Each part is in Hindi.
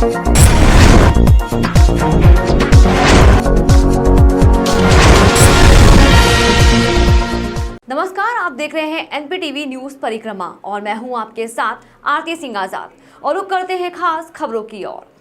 नमस्कार, आप देख रहे हैं एनपीटीवी न्यूज परिक्रमा और मैं हूं आपके साथ आरती सिंह आजाद और रुक करते हैं खास खबरों की ओर।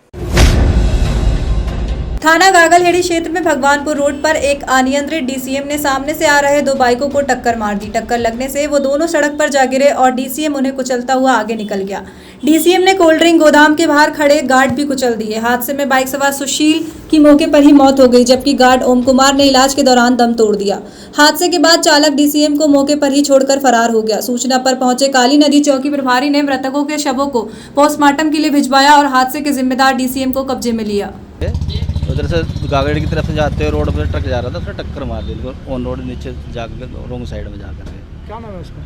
थाना गागलहेड़ी क्षेत्र में भगवानपुर रोड पर एक अनियंत्रित डीसीएम ने सामने से आ रहे दो बाइकों को टक्कर मार दी। टक्कर लगने से वो दोनों सड़क पर जा गिरे और डीसीएम उन्हें कुचलता हुआ आगे निकल गया। डीसीएम ने कोल्ड ड्रिंक गोदाम के बाहर खड़े गार्ड भी कुचल दिए। हादसे में बाइक सवार सुशील की मौके पर ही मौत हो गई, जबकि गार्ड ओम कुमार ने इलाज के दौरान दम तोड़ दिया। हादसे के बाद चालक डीसीएम को मौके पर ही छोड़कर फरार हो गया। सूचना पर पहुंचे काली नदी चौकी प्रभारी ने मृतकों के शवों को पोस्टमार्टम के लिए भिजवाया और हादसे के जिम्मेदार डीसीएम को कब्जे में लिया। उधर से गागड़ की तरफ से जाते हुए रोड पर ट्रक जा रहा था, उसने टक्कर मार दी ऑन रोड, नीचे जाकर रोंग साइड में जाकर के। क्या नाम है उसका?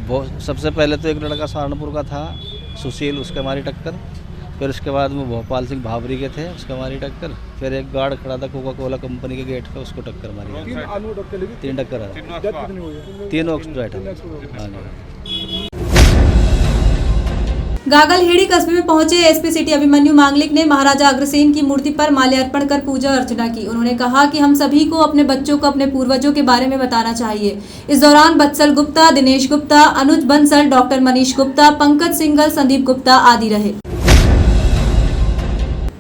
वो सबसे पहले तो एक लड़का सहारनपुर का था सुशील, उसके मारी टक्कर। फिर उसके बाद में भोपाल सिंह भावरी के थे, उसके मारी टक्कर। फिर एक गार्ड खड़ा था कोका कोला कंपनी के गेट पे, उसको टक्कर मारी। तीन टक्कर है, तीन ऑक्सीडेंट। गागलहेड़ी कस्बे में पहुंचे एसपी सिटी अभिमन्यु मांगलिक ने महाराजा अग्रसेन की मूर्ति पर माल्यार्पण कर पूजा अर्चना की। उन्होंने कहा कि हम सभी को अपने बच्चों को अपने पूर्वजों के बारे में बताना चाहिए। इस दौरान बत्सल गुप्ता, दिनेश गुप्ता, अनुज बंसल, डॉक्टर मनीष गुप्ता, पंकज सिंघल, संदीप गुप्ता आदि रहे।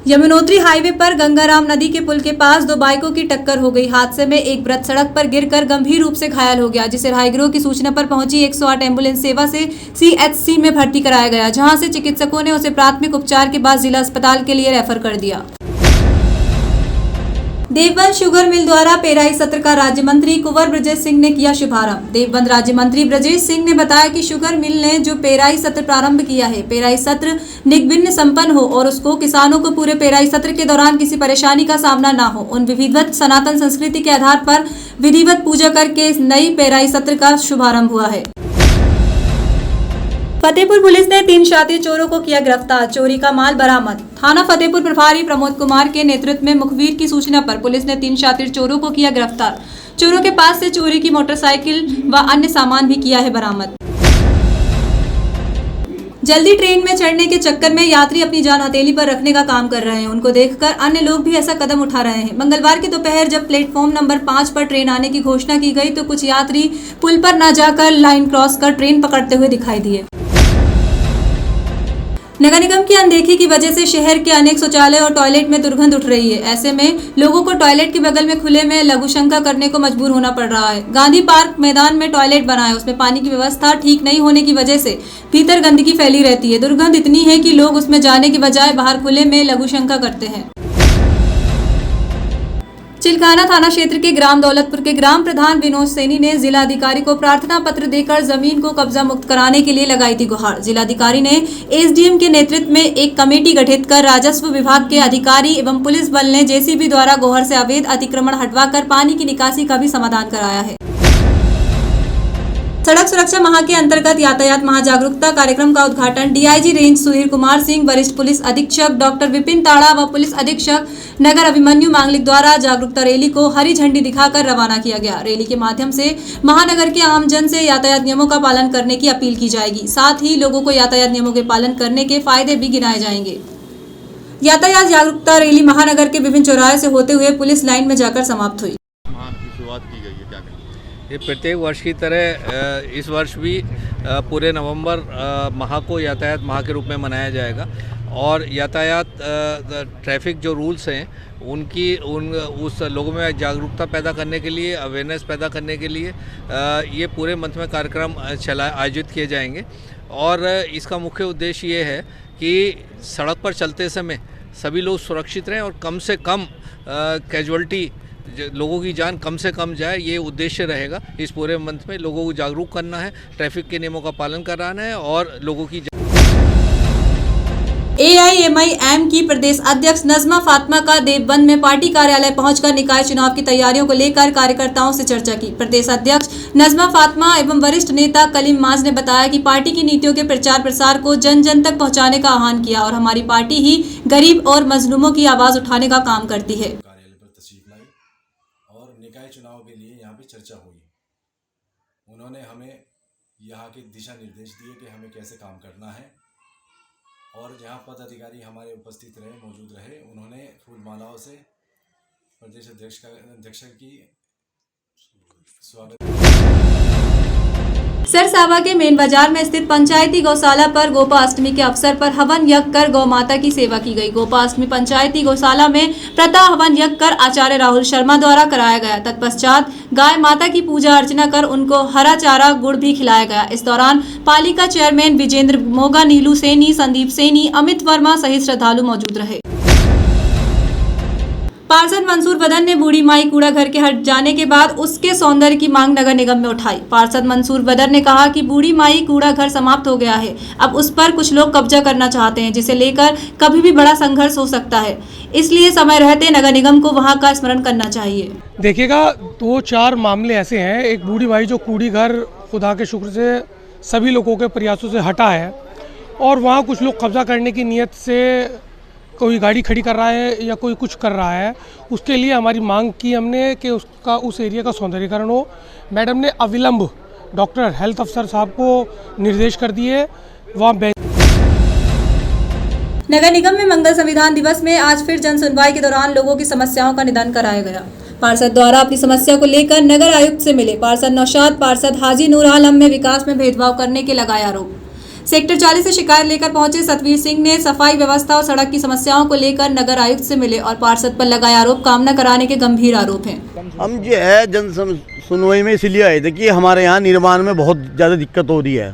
यमुनोत्री हाईवे पर गंगाराम नदी के पुल के पास दो बाइकों की टक्कर हो गई। हादसे में एक वृद्ध सड़क पर गिरकर गंभीर रूप से घायल हो गया, जिसे राहगीरों की सूचना पर पहुंची 108 एम्बुलेंस सेवा से सीएचसी में भर्ती कराया गया, जहां से चिकित्सकों ने उसे प्राथमिक उपचार के बाद जिला अस्पताल के लिए रेफर कर दिया। देवबंद शुगर मिल द्वारा पेराई सत्र का राज्य मंत्री कुंवर ब्रजेश सिंह ने किया शुभारंभ। देवबंद राज्य मंत्री ब्रजेश सिंह ने बताया कि शुगर मिल ने जो पेराई सत्र प्रारंभ किया है, पेराई सत्र निर्विघ्न संपन्न हो और उसको किसानों को पूरे पेराई सत्र के दौरान किसी परेशानी का सामना न हो। उन विधिवत सनातन संस्कृति के आधार पर विधिवत पूजा करके इस नई पेराई सत्र का शुभारंभ हुआ है। फतेहपुर पुलिस ने 3 शातिर चोरों को किया गिरफ्तार, चोरी का माल बरामद। थाना फतेहपुर प्रभारी प्रमोद कुमार के नेतृत्व में मुखबिर की सूचना पर पुलिस ने 3 शातिर चोरों को किया गिरफ्तार। चोरों के पास से चोरी की मोटरसाइकिल व अन्य सामान भी किया है बरामद। जल्दी ट्रेन में चढ़ने के चक्कर में यात्री अपनी जान हथेली पर रखने का काम कर रहे हैं। उनको देखकर अन्य लोग भी ऐसा कदम उठा रहे हैं। मंगलवार की दोपहर जब प्लेटफॉर्म नंबर 5 पर ट्रेन आने की घोषणा की गई तो कुछ यात्री पुल पर न जाकर लाइन क्रॉस कर ट्रेन पकड़ते हुए दिखाई दिए। नगर निगम की अनदेखी की वजह से शहर के अनेक शौचालय और टॉयलेट में दुर्गंध उठ रही है। ऐसे में लोगों को टॉयलेट के बगल में खुले में लघुशंका करने को मजबूर होना पड़ रहा है। गांधी पार्क मैदान में टॉयलेट बना है, उसमें पानी की व्यवस्था ठीक नहीं होने की वजह से भीतर गंदगी फैली रहती है। दुर्गंध इतनी है कि लोग उसमें जाने के बजाय बाहर खुले में लघुशंका करते हैं। चिलखाना थाना क्षेत्र के ग्राम दौलतपुर के ग्राम प्रधान विनोद सैनी ने जिलाधिकारी को प्रार्थना पत्र देकर जमीन को कब्जा मुक्त कराने के लिए लगाई थी गुहार। जिलाधिकारी ने एसडीएम के नेतृत्व में एक कमेटी गठित कर राजस्व विभाग के अधिकारी एवं पुलिस बल ने जेसीबी द्वारा गोहर से अवैध अतिक्रमण हटवाकर पानी की निकासी का भी समाधान कराया है। सड़क सुरक्षा माह के अंतर्गत यातायात महाजागरूकता कार्यक्रम का उद्घाटन डीआईजी रेंज सुधीर कुमार सिंह, वरिष्ठ पुलिस अधीक्षक डॉक्टर विपिन ताड़ा व पुलिस अधीक्षक नगर अभिमन्यु मांगलिक द्वारा जागरूकता रैली को हरी झंडी दिखाकर रवाना किया गया। रैली के माध्यम से महानगर के आमजन से यातायात नियमों का पालन करने की अपील की जाएगी। साथ ही लोगों को यातायात नियमों के पालन करने के फायदे भी गिनाए जाएंगे। यातायात जागरूकता रैली महानगर के विभिन्न चौराहे से होते हुए पुलिस लाइन में जाकर समाप्त हुई। ये प्रत्येक वर्ष की तरह इस वर्ष भी पूरे नवंबर माह को यातायात माह के रूप में मनाया जाएगा और यातायात ट्रैफिक जो रूल्स हैं उस लोगों में जागरूकता पैदा करने के लिए, अवेयरनेस पैदा करने के लिए ये पूरे मंथ में कार्यक्रम आयोजित किए जाएंगे। और इसका मुख्य उद्देश्य ये है कि सड़क पर चलते समय सभी लोग सुरक्षित रहें और कम से कम कैजुअल्टी, लोगों की जान कम से कम जाए, ये उद्देश्य रहेगा। इस पूरे मंथ में लोगों को जागरूक करना है, ट्रैफिक के नियमों का पालन कराना है और लोगों की एआईएमआईएम की प्रदेश अध्यक्ष नजमा फातिमा का देवबंद में पार्टी कार्यालय पहुंचकर निकाय चुनाव की तैयारियों को लेकर कार्यकर्ताओं से चर्चा की। प्रदेश अध्यक्ष नजमा फातिमा एवं वरिष्ठ नेता कलीम माज ने बताया कि पार्टी की नीतियों के प्रचार प्रसार को जन जन तक पहुंचाने का आह्वान किया और हमारी पार्टी ही गरीब और मजलूमों की आवाज उठाने का काम करती है। और निकाय चुनाव के लिए यहाँ पे चर्चा हुई। उन्होंने हमें यहाँ के दिशा निर्देश दिए कि हमें कैसे काम करना है और जहाँ पदाधिकारी हमारे उपस्थित रहे, मौजूद रहे, उन्होंने फूल मालाओं से प्रदेश अध्यक्ष की स्वागत। सरसावा के मेन बाजार में स्थित पंचायती गौशाला पर गोपाष्टमी के अवसर पर हवन यज्ञ कर गौ माता की सेवा की गई। गोपाष्टमी पंचायती गौशाला में प्रातः हवन यज्ञ कर आचार्य राहुल शर्मा द्वारा कराया गया। तत्पश्चात गाय माता की पूजा अर्चना कर उनको हरा चारा गुड़ भी खिलाया गया। इस दौरान पालिका चेयरमैन विजेंद्र मोगा, नीलू सैनी, संदीप सैनी, अमित वर्मा सहित श्रद्धालु मौजूद रहे। पार्षद मंसूर बदन ने बूढ़ी माई कूड़ा घर के हट जाने के बाद उसके सौंदर्य की मांग नगर निगम में उठाई। पार्षद मंसूर बदन ने कहा कि बूढ़ी माई कूड़ा घर समाप्त हो गया है, अब उस पर कुछ लोग कब्जा करना चाहते हैं, जिसे लेकर कभी भी बड़ा संघर्ष हो सकता है, इसलिए समय रहते नगर निगम को वहां का स्मरण करना चाहिए। देखिएगा 2-4 मामले ऐसे हैं। एक बूढ़ी माई जो कूड़ी घर खुदा के शुक्र से सभी लोगों के प्रयासों से हटा है और वहाँ कुछ लोग कब्जा करने की नीयत से कोई गाड़ी खड़ी कर रहा है या कोई कुछ कर रहा है। उसके लिए हमारी मांग की हमने कि उसका उस एरिया का सौंदर्यीकरण हो। मैडम ने अविलंब डॉक्टर हेल्थ अफसर साहब को निर्देश कर दिए। वहाँ नगर निगम में मंगल संविधान दिवस में आज फिर जन सुनवाई के दौरान लोगों की समस्याओं का निदान कराया गया। पार्षद द्वारा अपनी समस्या को लेकर नगर आयुक्त से मिले पार्षद नौशाद, पार्षद हाजी नूर आलम में विकास में भेदभाव करने के लगाए आरोप। सेक्टर 40 से शिकायत लेकर पहुंचे सतवीर सिंह ने सफाई व्यवस्था और सड़क की समस्याओं को लेकर नगर आयुक्त से मिले और पार्षद पर लगाए आरोप काम न कराने के गंभीर आरोप हैं। हम जो है जन सुनवाई में इसलिए आए थे कि हमारे यहाँ निर्माण में बहुत ज़्यादा दिक्कत हो रही है।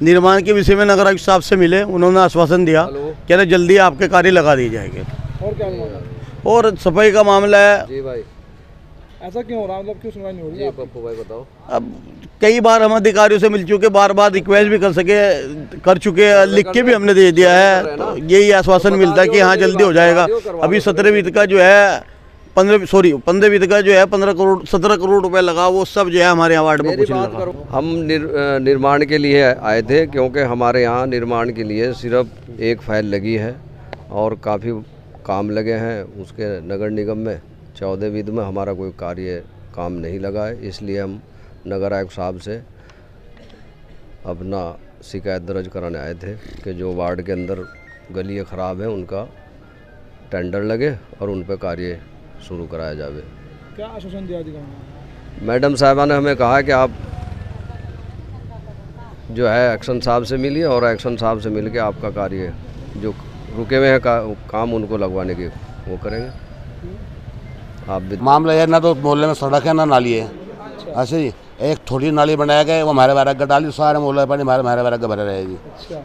निर्माण के विषय में नगर आयुक्त साहब से मिले, उन्होंने आश्वासन दिया कि ना जल्दी आपके कार्य लगा दिए जाएंगे। और क्या मामला? और सफाई का मामला है। जी भाई, ऐसा क्यों हो रहा है? मतलब क्यों सुनवाई नहीं हो रही है? पप्पू भाई बताओ। अब कई बार हम अधिकारियों से मिल चुके, बार बार रिक्वेस्ट भी कर चुके, लिख के भी हमने दे दिया है, तो यही आश्वासन मिलता है कि हाँ जल्दी हो जाएगा। अभी 17 वित्त का जो है 15 वित्त का जो है 17 करोड़ रुपए लगा, वो सब जो है हमारे यहाँ वार्ड में कुछ नहीं लगा। हम निर्माण के लिए आए थे क्योंकि हमारे यहाँ निर्माण के लिए सिर्फ एक फाइल लगी है और काफ़ी काम लगे हैं। उसके नगर निगम में 14 वित्त में हमारा कोई कार्य काम नहीं लगा है, इसलिए हम नगर आयुक्त साहब से अपना शिकायत दर्ज कराने आए थे कि जो वार्ड के अंदर गलियाँ ख़राब हैं उनका टेंडर लगे और उन पर कार्य शुरू कराया जाए। क्या आश्वासन दिया अधिकारी? मैडम साहबा ने हमें कहा कि आप जो है एक्शन साहब से मिलिए और एक्शन साहब से मिल के आपका कार्य जो रुके हुए हैं काम उनको लगवाने की वो करेंगे। आप भी मामला है ना, तो मोहल्ले में सड़क है ना नाली है। ऐसे ही एक थोड़ी नाली बनाया गया, वो हमारे बैरक डाली, सारे मोहल्ले पानी हमारे बैरक भरे रहेगी।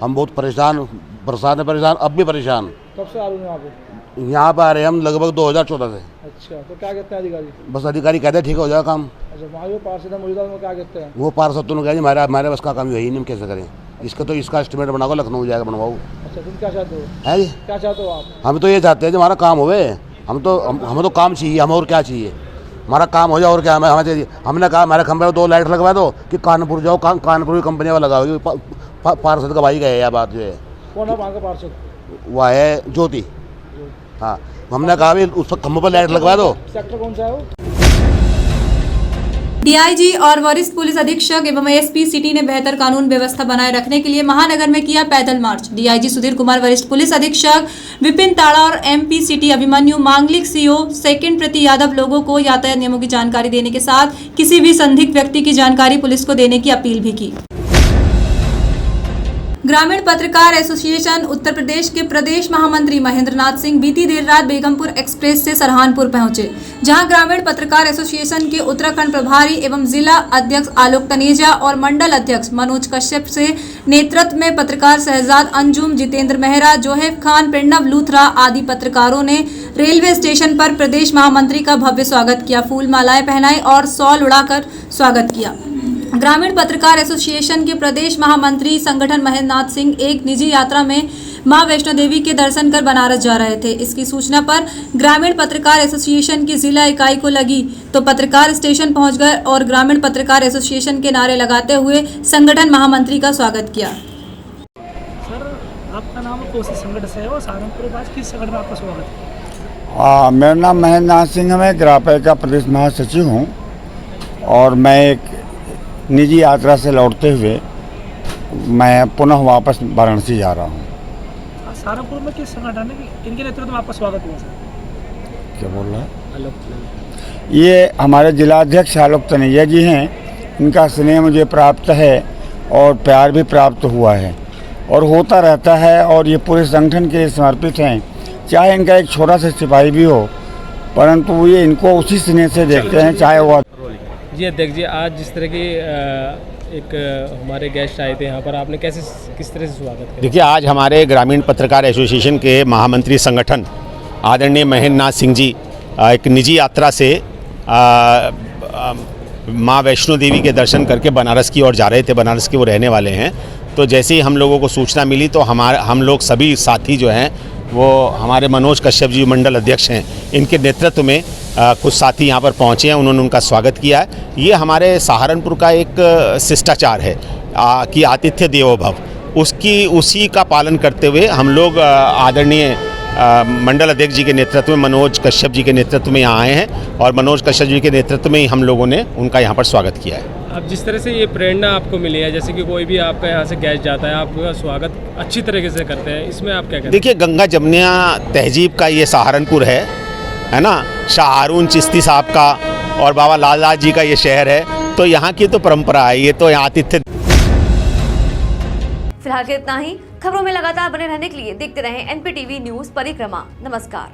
हम बहुत परेशान, बरसात में परेशान, अब भी परेशान। कब से आ रहे हैं यहाँ पे आ रहे हैं हम लगभग 2014 से। अच्छा, तो क्या कहते हैं अधिकारी? बस अधिकारी कहते हैं ठीक हो जाएगा काम। अच्छा, वहाँ जो पार्षद मौजूदा उनको क्या कहते हैं? वो पार्षद तो कहा हमारे बस का काम यही नहीं, हम कैसे करें इसका एस्टिमेट बनाओ, लखनऊ जाएगा बनवाओ। अच्छा, तुम क्या चाहते हो? है जी, क्या चाहते हो आप? हम तो ये चाहते हैं जो हमारा काम होवे। हमें तो काम चाहिए, हम और क्या चाहिए, हमारा काम हो जाए और क्या हमें चाहिए। हमने कहा हमारे खंभे में 2 लाइट लगवा दो कि कानपुर जाओ, कानपुर की कंपनी वाला लगाओगी। पार्षद का भाई गए, यह बात जो है। कौन है वहाँ का पार्षद? वह है ज्योति। हाँ, हमने कहा भी उस खंभे पर लाइट लगवा दो। सेक्टर कौन सा है वो? डीआईजी और वरिष्ठ पुलिस अधीक्षक एवं एसपी सिटी ने बेहतर कानून व्यवस्था बनाए रखने के लिए महानगर में किया पैदल मार्च। डीआईजी सुधीर कुमार, वरिष्ठ पुलिस अधीक्षक विपिन ताड़ा और एमपी सिटी अभिमन्यु मांगलिक सीओ सेकंड प्रति यादव लोगों को यातायात नियमों की जानकारी देने के साथ किसी भी संदिग्ध व्यक्ति की जानकारी पुलिस को देने की अपील भी की। ग्रामीण पत्रकार एसोसिएशन उत्तर प्रदेश के प्रदेश महामंत्री महेंद्रनाथ सिंह बीती देर रात बेगमपुर एक्सप्रेस से सहारनपुर पहुंचे, जहां ग्रामीण पत्रकार एसोसिएशन के उत्तराखंड प्रभारी एवं जिला अध्यक्ष आलोक तनेजा और मंडल अध्यक्ष मनोज कश्यप से नेतृत्व में पत्रकार शहजाद अंजुम, जितेंद्र मेहरा, जोहेब खान, प्रणव लूथरा आदि पत्रकारों ने रेलवे स्टेशन पर प्रदेश महामंत्री का भव्य स्वागत किया, फूल मालाएं पहनाई और शॉल उड़ाकर स्वागत किया। ग्रामीण पत्रकार एसोसिएशन के प्रदेश महामंत्री संगठन महेंद्रनाथ सिंह एक निजी यात्रा में मां वैष्णो देवी के दर्शन कर बनारस जा रहे थे। इसकी सूचना पर ग्रामीण पत्रकार एसोसिएशन की जिला इकाई को लगी तो पत्रकार स्टेशन पहुंच गए और ग्रामीण पत्रकार एसोसिएशन के नारे लगाते हुए संगठन महामंत्री का स्वागत किया। सर, आपका नाम कोसी संगठन से है और सहारनपुर के किस संगठन में आपका स्वागत है? मेरा नाम महेंद्रनाथ सिंह है, मैं ग्रापे का प्रदेश महासचिव हूँ और मैं एक निजी यात्रा से लौटते हुए मैं पुनः वापस वाराणसी जा रहा हूँ। सहारनपुर में किस संगठन है कि इनके नेतृत्व में आपका स्वागत हुआ सर? क्या बोल रहा है? ये हमारे जिलाध्यक्ष आलोक तनैया जी हैं, इनका स्नेह मुझे प्राप्त है और प्यार भी प्राप्त हुआ है और होता रहता है, और ये पूरे संगठन के लिए समर्पित हैं। चाहे इनका एक छोटा सा सिपाही भी हो, परंतु ये इनको उसी स्नेह से देखते हैं, चाहे वो। जी अध्यक्ष जी, आज जिस तरह की एक हमारे गेस्ट आए थे यहाँ पर, आपने किस तरह से स्वागत किया? देखिए, आज हमारे ग्रामीण पत्रकार एसोसिएशन के महामंत्री संगठन आदरणीय महेंद्र नाथ सिंह जी एक निजी यात्रा से माँ वैष्णो देवी के दर्शन करके बनारस की ओर जा रहे थे। बनारस के वो रहने वाले हैं। तो जैसे ही हम लोगों को सूचना मिली तो हम लोग सभी साथी जो हैं वो हमारे मनोज कश्यप जी मंडल अध्यक्ष हैं, इनके नेतृत्व में कुछ साथी यहाँ पर पहुँचे हैं। उन्होंने उनका स्वागत किया है। ये हमारे सहारनपुर का एक शिष्टाचार है कि आतिथ्य देवो भव, उसी का पालन करते हुए हम लोग आदरणीय मंडल अध्यक्ष जी के नेतृत्व में, मनोज कश्यप जी के नेतृत्व में यहाँ आए हैं और मनोज कश्यप जी के नेतृत्व में ही हम लोगों ने उनका यहाँ पर स्वागत किया है। अब जिस तरह से ये प्रेरणा आपको मिली है, जैसे कि कोई भी आपका यहाँ से गेस्ट जाता है, आपका स्वागत अच्छी तरीके से करते हैं, इसमें आप क्या कहते हैं? देखिए, गंगा जमुना तहजीब का ये सहारनपुर है ना। शाह हारून चिश्ती साहब का और बाबा लाल दास जी का ये शहर है, तो यहाँ की तो परंपरा है, ये तो यहाँ आतिथ्य। फिलहाल के इतना ही। खबरों में लगातार बने रहने के लिए देखते रहें NPTV न्यूज परिक्रमा। नमस्कार।